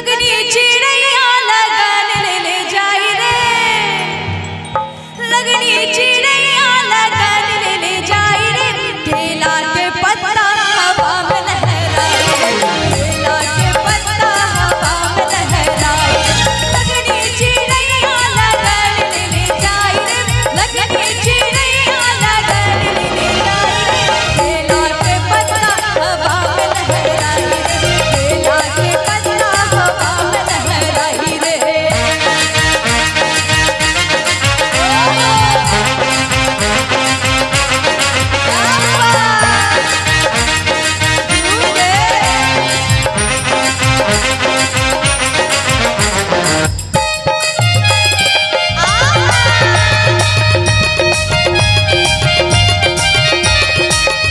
लगनी चिड़ैया लगन ले जाई रे, लगनी चिड़ैया लगन ले जाई रे, केला के पत्ता हवा में लहराए, केला के पत्ता हवा में लहराए, लगनी चिड़ैया लगन ले जाई रे, लगनी चिड़ैया लगन ले जाई रे, केला के पत्ता हवा में लहराए, केला के पत्ता हवा में लहराई रे।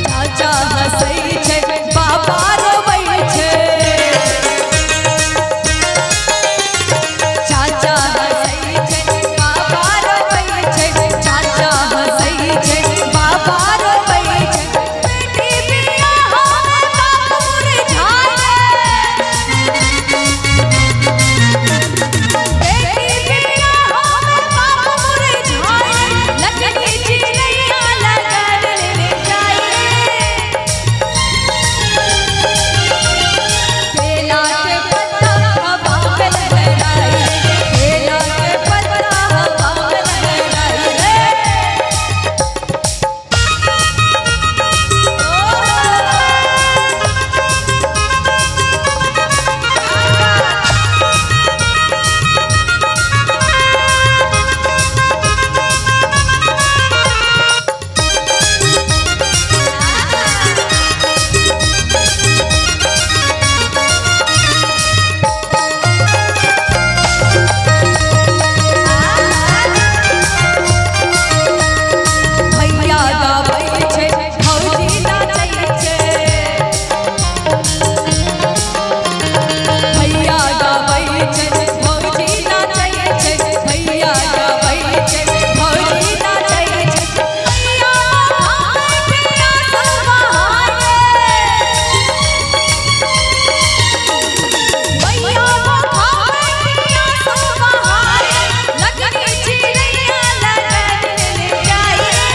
चाचा हंसै छै बाबा रोबै छै, चाचा हंसै छै बाबा रोबै छै, चाचा हंसै छै बाबा रोबै छै, बेटी बियाह में बाप मुरझाए, बेटी बियाह में बाप मुरझाए, लगनी चिड़ैया लगन ले जाई रे, केला के पत्ता हवा में लहराए, केला के पत्ता हवा में लहराए रे। भैया गाबै छै भौजी नाचै छै, भैया गाबै छै भौजी नाचै छै, भैया गाबै छै भौजी नाचै छै, भैया खाए पिया सब बहाए, भैया खाए पिया सब बहाए, लगनी चिड़ैया लगन ले जाई रे,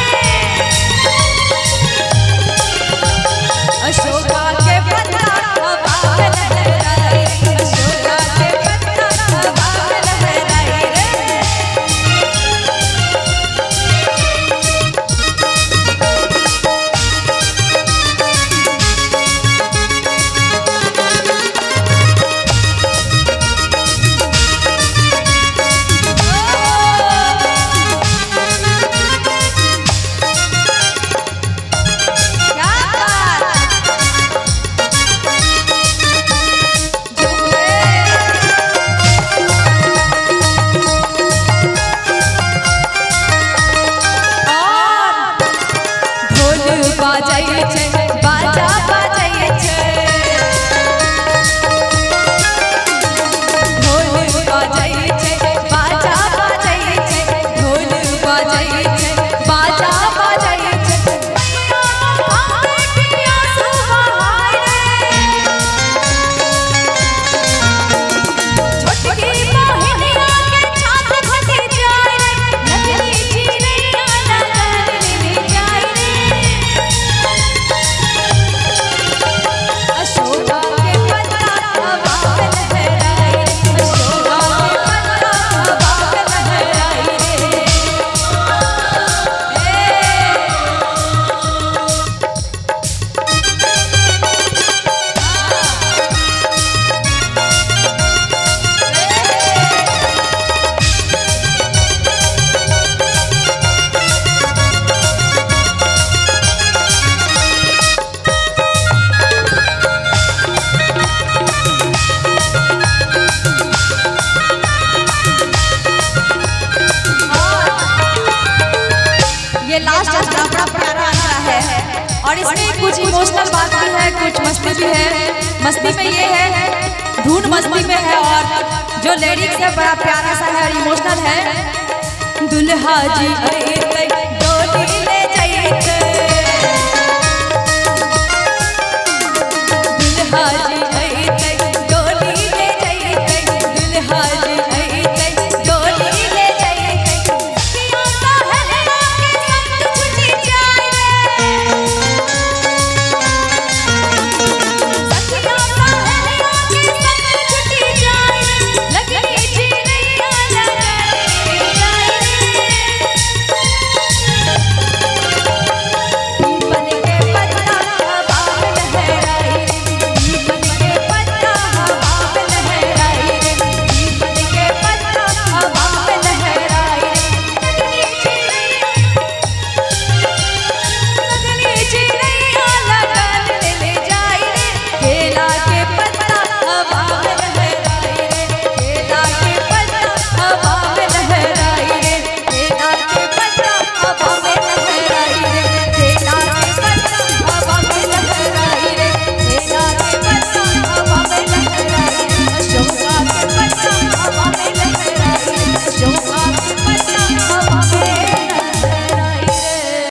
अशोका के पत्ता हवा में लहराए, अशोका के पत्ता हवा में लहराए रे। क्या ढोल बाजै छै बाजा बाजै छै, ढोल बाजै छै बाजा बाजै छै, ढोल बाजै छै बाजा बाजै छै, भैया खाए पिया सब बहाए रे, छोटकी बहिनिया के छात घट जाए रे, लगनी चिड़ैया लगन ले जाई रे, अशोका के पत्ता हवा में लहराए, अशोका के पत्ता हवा में लहराए रे। ये लास्ट अंतरा बड़ा प्यारा अंतरा है और इसमें कुछ इमोशनल बात भी है, कुछ मस्ती भी है। मस्ती में ये है, धुन मस्ती में है और जो लिरिक्स है बड़ा प्यारा सा है और इमोशनल है। दुल्हा जी